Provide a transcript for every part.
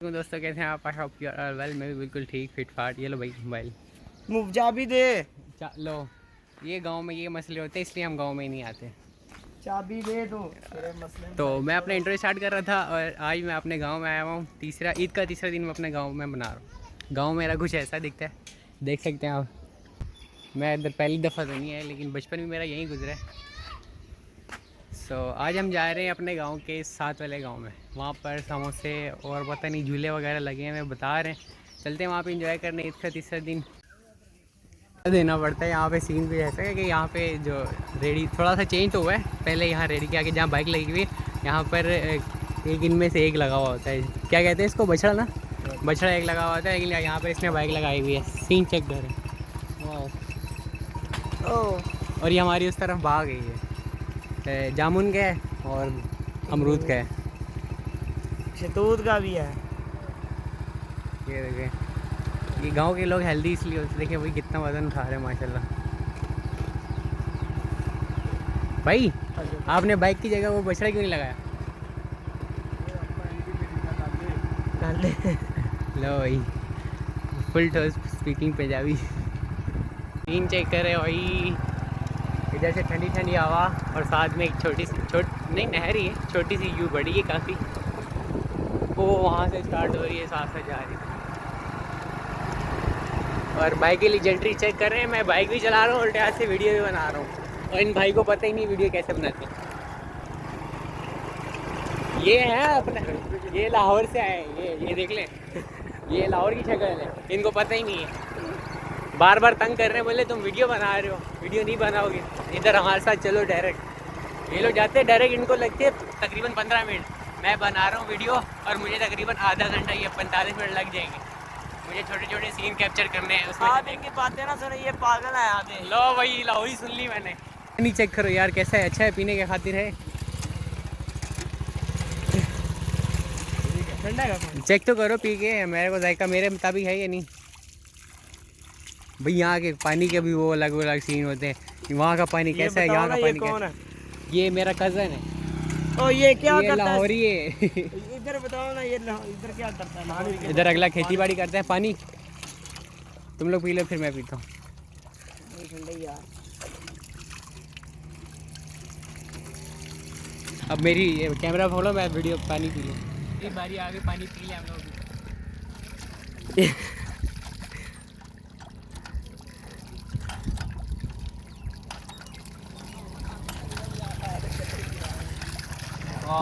तो दोस्तों कैसे हैं आप? I hope you are well. मैं भी बिल्कुल ठीक फिट फाट। ये लो भाई मोबाइल चाबी दे। लो, ये गांव में ये मसले होते हैं इसलिए हम गांव में ही नहीं आते। चाबी दे दो तेरे मसले में तो साइड मैं अपना करो। इंटरव्यू स्टार्ट कर रहा था और आज मैं अपने गांव में आया हुआ हूँ। ईद का तीसरा दिन मैं अपने गांव में बना रहा हूँ। गांव मेरा कुछ ऐसा दिखता है, देख सकते हैं आप। मैं इधर पहली दफ़ा तो नहीं है लेकिन बचपन भी मेरा यहीं गुजरा है। आज हम जा रहे हैं अपने गांव के साथ वाले गांव में। वहाँ पर समोसे और पता नहीं झूले वगैरह लगे हैं, मैं बता रहे हैं। चलते हैं वहाँ पे एंजॉय करने। ईद का तीसरा दिन देना पड़ता है। यहाँ पे सीन भी ऐसा है कि यहाँ पे जो रेडी थोड़ा सा चेंज तो हुआ है। पहले यहाँ रेडी के आगे जहाँ बाइक लगी हुई है यहाँ पर एक इनमें से एक लगा हुआ होता है। क्या कहते हैं इसको? बछड़ा ना, बछड़ा एक लगा हुआ होता है। लेकिन यहाँ पर इसने बाइक लगाई हुई है। सीन चेक करें। और ये हमारी उस तरफ भाग गई है। जामुन का है और अमरूद का है। शहतूत का भी है। ये देखें, ये गांव के लोग हेल्दी इसलिए होते। देखें भाई कितना वजन उठा रहे हैं माशाल्लाह। भाई आपने बाइक की जगह वो बछड़ा क्यों नहीं लगाया? लो भाई full toss speaking Punjabi. Scene check करे भाई। इधर से ठंडी ठंडी हवा और साथ में एक नहीं नहर ही है, छोटी सी यू बड़ी है काफ़ी। वो वहाँ से स्टार्ट हो रही है, साथ से जा रही है। और बाइक की लीजेंड्री चेक कर रहे हैं। मैं बाइक भी चला रहा हूँ, उल्टे हाथ से वीडियो भी बना रहा हूँ। और इन भाई को पता ही नहीं वीडियो कैसे बनाते हैं। ये है अपना, ये लाहौर से आए हैं। ये देख लें, ये लाहौर की शक्ल है। इनको पता ही नहीं है। बार बार तंग कर रहे हैं, बोले तुम वीडियो बना रहे हो, वीडियो नहीं बनाओगे, इधर हमारे साथ चलो डायरेक्ट। ये लोग जाते हैं डायरेक्ट, इनको लगते है तकरीबन 15 मिनट। मैं बना रहा हूँ वीडियो और मुझे तकरीबन आधा घंटा या 45 मिनट लग जाएंगे। मुझे छोटे छोटे सीन कैप्चर करने हैं उसमें। आप इनकी बातें ना सुनो, ये पागल है आधे। लो भाई लाहौरी सुन ली मैंने। नहीं चेक करो यार कैसा है, अच्छा है, पीने के खातिर है। ठंडा है। चेक तो करो पी के, मेरे को जायका मेरे मुताबिक है या नहीं। भाई यहाँ के पानी के भी वो अलग अलग सीन होते हैं। वहाँ का पानी कैसा है, यहाँ का पानी कैसा है? ये मेरा कज़न है। ओ ये क्या ये करता लाहौरी है। इधर बताओ ना, ये इधर क्या करता है? इधर अगला खेती बाड़ी करते हैं। पानी तुम लोग पी लो फिर मैं पीता हूँ। यार अब मेरी कैमरा खोलो, मैं वीडियो पानी पी लूँ। ये बारी आगे पानी पी लिया हम लोग।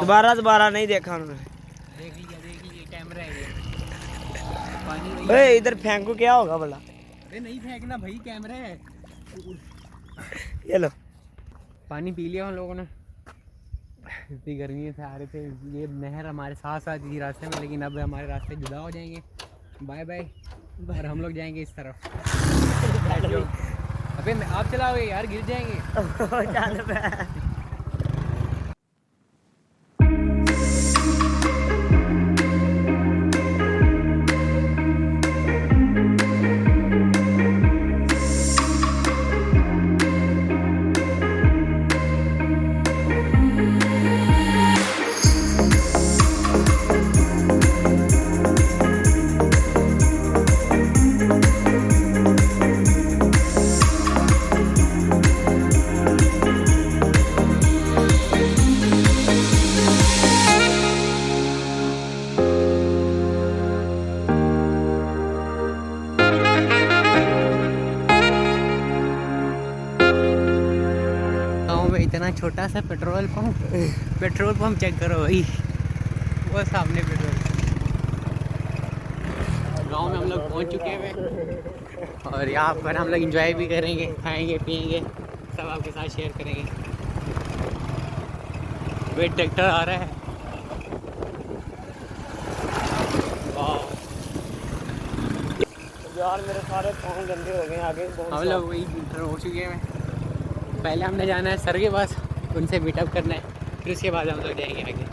दोबारा नहीं देखा उन्होंने। देख लीजिए कैमरा है ये। पानी भाई इधर फेंको क्या होगा भला? अरे नहीं फेंकना भाई, कैमरा है। ये लो पानी पी लिया हम लोगों ने। इतनी गर्मी से आ रहे थे। ये नहर हमारे साथ साथ इसी रास्ते में, लेकिन अब हमारे रास्ते जुदा हो जाएंगे। Bye bye. और हम लोग जाएंगे इस तरफ। अबे आप चलाओगे यार, गिर जाएंगे। इतना छोटा सा पेट्रोल पंप चेक करो भाई, वो सामने पेट्रोल। गांव में हम लोग पहुंच चुके हैं और यहाँ पर हम लोग एंजॉय भी करेंगे, खाएंगे पिएंगे, सब आपके साथ शेयर करेंगे। वे ट्रैक्टर आ रहा है। यार मेरे सारे पाँव गंदे हो गए आगे। हम लोग वही हो चुके हैं। पहले हमने जाना है सर के पास, उनसे मीटअप करना है, फिर उसके बाद हम लोग जाएंगे आगे।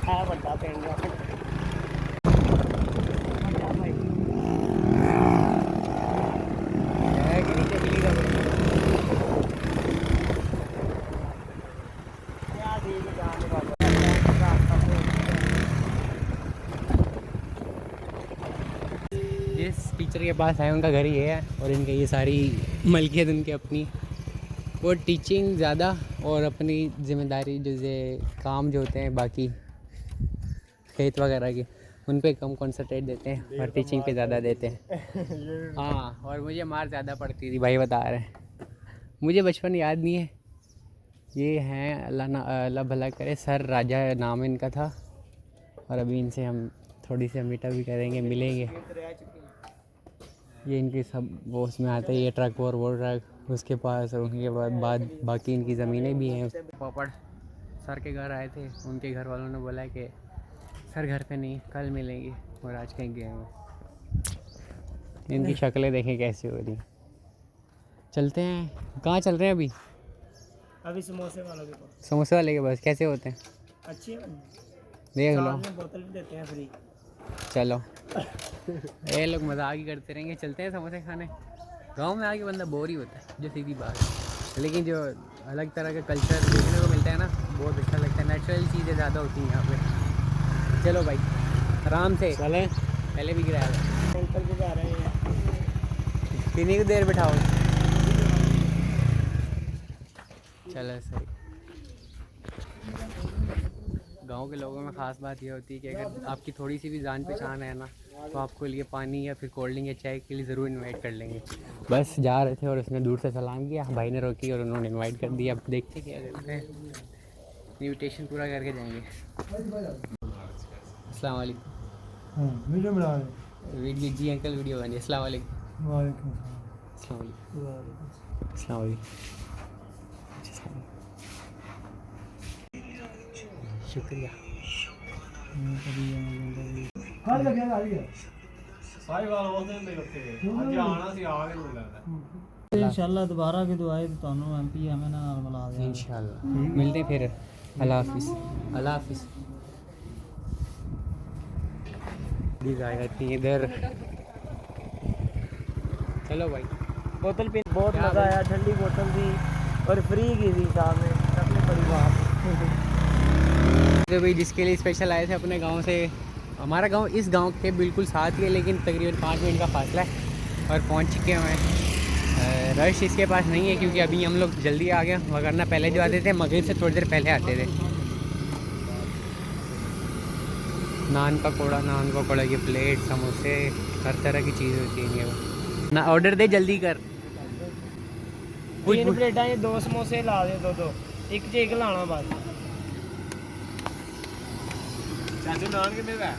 हाँ बड़ा पेड़ टीचर के पास आए, उनका घर ये है और इनके ये सारी मलकियत उनकी अपनी। वो टीचिंग ज़्यादा और अपनी ज़िम्मेदारी जैसे काम जो होते हैं बाकी खेत वगैरह के उन पे कम कंसंट्रेट देते हैं और टीचिंग पे ज़्यादा देते हैं। हाँ, और मुझे मार ज़्यादा पड़ती थी भाई, बता रहे हैं। मुझे बचपन याद नहीं है। ये हैं अल्लाह भला करे, सर राजा नाम इनका था। और अभी इनसे हम थोड़ी सी मीटा भी करेंगे, मिलेंगे। ये इनके सब वो उसमें आते हैं, ये ट्रक और वो ट्रक उसके पास, और उनके बाद बाकी इनकी ज़मीनें भी हैं। पापड़ सर के घर आए थे, उनके घर वालों ने बोला कि सर घर पे नहीं, कल मिलेंगे, और आज कहीं गए हैं। इनकी शक्लें देखें कैसी हो रही। चलते हैं, कहाँ चल रहे हैं अभी समोसे वालों के पास। समोसे वाले के पास कैसे होते हैं? अच्छी है, देख लो, बोतल भी देते हैं फ्री। चलो ये लोग मजाक ही करते रहेंगे। चलते हैं समोसे खाने। गांव में आके बंदा बोर ही होता है, जो सीधी बात है, लेकिन जो अलग तरह का कल्चर देखने को मिलता है ना, बहुत अच्छा लगता है। नेचुरल चीज़ें ज़्यादा होती हैं यहाँ पे। चलो भाई आराम से चलें, पहले भी गिराया था। अंकल भी जा रहे हैं, कितनी की देर बिठाओ। चलो सही। गांव के लोगों में ख़ास बात ये होती है कि अगर आपकी थोड़ी सी भी जान पहचान है ना, तो आपको लिए पानी या फिर कोल्ड ड्रिंक या चाय के लिए ज़रूर इनवाइट कर लेंगे। बस जा रहे थे और उसने दूर से सलाम किया, भाई ने रोकी और उन्होंने इनवाइट कर दिया। अब देखते क्या करते हैं, इन्विटेशन पूरा करके जाएंगे। अस्सलाम वालेकुम। वीडियो बना रहे। वीडियो जी अंकल, वीडियो बनी। अस्सलाम वालेकुम। वालेकुम अस्सलाम वालेकुम। अस्सलाम वालेकुम। शुक्रिया। इंशाल्लाह दोबारा भी दुआए तो ਤੁਹਾਨੂੰ एमपी हमें ना मिला दें इंशाल्लाह मिलते हैं फिर। अल्लाह हाफिज़। अल्लाह हाफिज़। इधर चलो भाई। बोतल पी, बहुत मज़ा आया। ठंडी बोतल थी और फ्री की थी साहब ने, अपने परिवार। तो भाई जिसके लिए स्पेशल आए थे अपने गांव से। हमारा गांव इस गांव के बिल्कुल साथ ही है, लेकिन तकरीबन 5 मिनट का फासला है और पहुंच चुके हुए हैं। रश इसके पास नहीं है क्योंकि अभी हम लोग जल्दी आ गए, वरना पहले जो आते थे मगरिब से थोड़ी देर पहले आते थे। नान पकौड़ा की प्लेट, समोसे, हर तरह की चीज़ होती है ये ना। ऑर्डर दे, जल्दी कर। 3 प्लेटां, ये 2 समोसे ला दे, दो एक च एक लाना बस। चाचू नान कितने का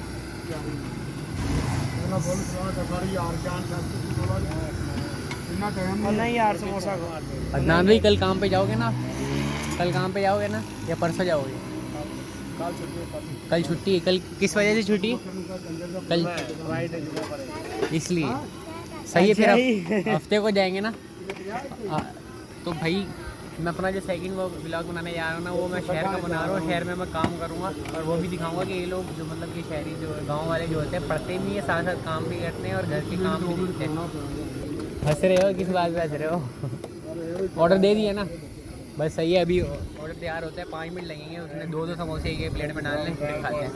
नहीं यार, समोसा अदनान भाई कल काम पे जाओगे ना? कल काम पे जाओगे ना या परसों जाओगे? कल छुट्टी है। कल किस वजह से छुट्टी? कल इसलिए सही है। फिर हफ्ते को जाएंगे ना। तो भाई मैं अपना जो सेकंड व्लॉग बनाने जा रहा हूँ ना, वो मैं शहर का बना रहा हूँ। शहर में मैं काम करूँगा और वो भी दिखाऊंगा कि ये लोग जो मतलब कि शहरी जो गांव वाले जो होते हैं, पढ़ते भी है, साथ साथ काम भी करते हैं और घर के काम भी करते हैं। हंस रहे हो, किस बात पे हंस रहे हो? ऑर्डर दे दिया ना, बस सही है। अभी ऑर्डर तैयार होता है, 5 मिनट लगेंगे। उसमें 2 समोसे एक प्लेट में डाल लें, फिर खाते हैं।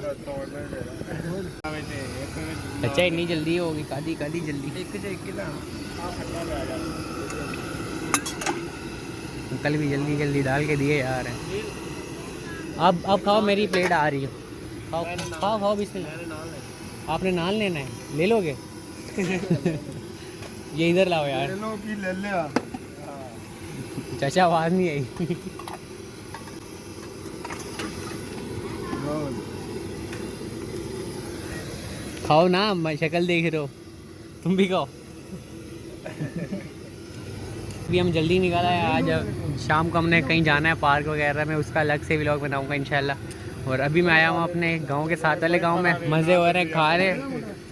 अच्छा इतनी जल्दी होगी? कादी जल्दी। कल भी जल्दी डाल के दिए यार। अब खाओ, मेरी प्लेट आ रही है। खाओ बिस्मिल्लाह। आपने नान लेना है, ले लोगे? ये इधर लाओ यार। ले ले। चाचा आवाज़ नहीं आई। खाओ ना, मैं शक्ल देख रहे हो, तुम भी खाओ। अभी हम जल्दी निकाला है। आज शाम को हमने कहीं जाना है पार्क वगैरह में, उसका अलग से व्लॉग बनाऊंगा इंशाल्लाह। और अभी मैं आया हूँ अपने गांव के साथ वाले गांव में, मज़े हो रहे हैं, खा रहे।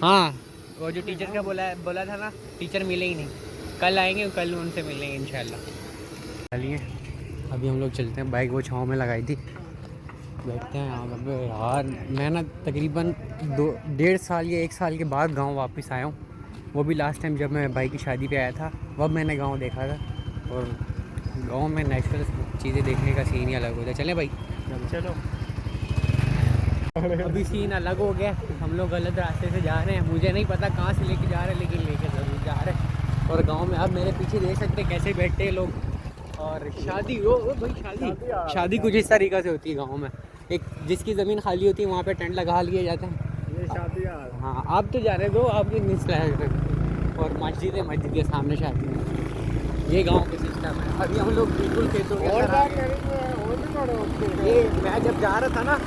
हाँ, वो जो टीचर का बोला था ना, टीचर मिले ही नहीं। कल आएंगे, कल उनसे मिलेंगे इंशाल्लाह। चलिए अभी हम लोग चलते हैं। बाइक वो छाँव में लगाई थी, बैठते हैं यहाँ पर। यार मैं ना तकरीबन 1.5 साल या 1 साल के बाद गाँव वापस आया हूँ। वो भी लास्ट टाइम जब मैं भाई की शादी पे आया था, वब मैंने गांव देखा था। और गांव में नेचुरल चीज़ें देखने का सीन ही अलग होता है। चलें भाई, चलो। अभी सीन अलग हो गया, हम लोग गलत रास्ते से जा रहे हैं। मुझे नहीं पता कहाँ से लेके जा रहे हैं, लेकिन लेके ज़रूर और गांव में आप मेरे पीछे देख सकते हैं कैसे बैठते हैं लोग। और शादी ओ भाई शादी कुछ इस तरीक़े से होती है गांव में। एक जिसकी ज़मीन खाली होती है वहाँ पे टेंट लगा लिए जाते हैं। ये शादी हाँ आप तो जाने दो, आपकी मिस। और मस्जिद है सामने शादी है। ये गांव का सिस्टम है। अभी हम लोग बिल्कुल खेतों के अंदर आ गए। ये मैं जब जा रहा था ना,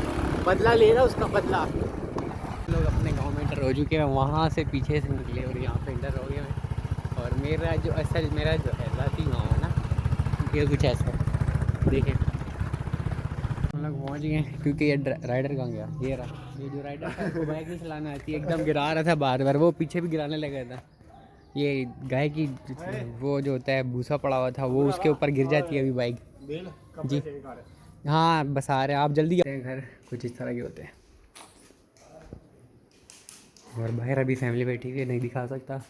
बदला ले रहा उसका बदला। लोग अपने गांव में इंटर हो चुके हैं, वहाँ से पीछे से निकले और यहाँ पे इंटर हो गए हैं। और मेरा जो है ज़ाती गाँव है ना, ये कुछ ऐसा है। देखिए हम लोग पहुँच गए क्योंकि ये राइडर कहाँ गया, ये रहा। ये जो राइडर था उसको बाइक नहीं चलाना आती, एकदम गिरा रहा था बार बार, वो पीछे भी गिराने लगा था। ये गाय की वो जो होता है भूसा पड़ा हुआ था, वो उसके ऊपर गिर जाती है अभी बाइक जी। हाँ बस आ रहे हैं, आप जल्दी आते हैं घर। कुछ इस तरह के होते हैं। और बाहर अभी फैमिली बैठी हुई है, नहीं दिखा सकता।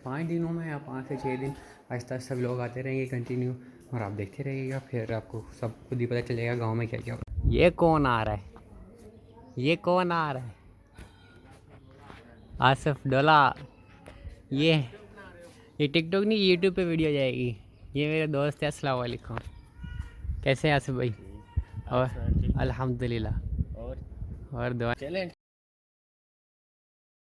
5 दिनों में या 5 से 6 दिन आहिस्ता आहिस्ता सब लोग आते रहेंगे कंटिन्यू। और आप देखते रहिएगा, फिर आपको सब खुद ही पता चलेगा गांव में क्या क्या हो। ये कौन आ रहा है, ये कौन आ रहा है? आसिफ डोला। ये टिकटॉक नहीं, यूट्यूब पे वीडियो जाएगी। ये मेरे दोस्त है। अस्सलाम वालेकुम। कैसे हैं आसिफ भाई? और अल्हम्दुलिल्लाह। और दुआ। चलें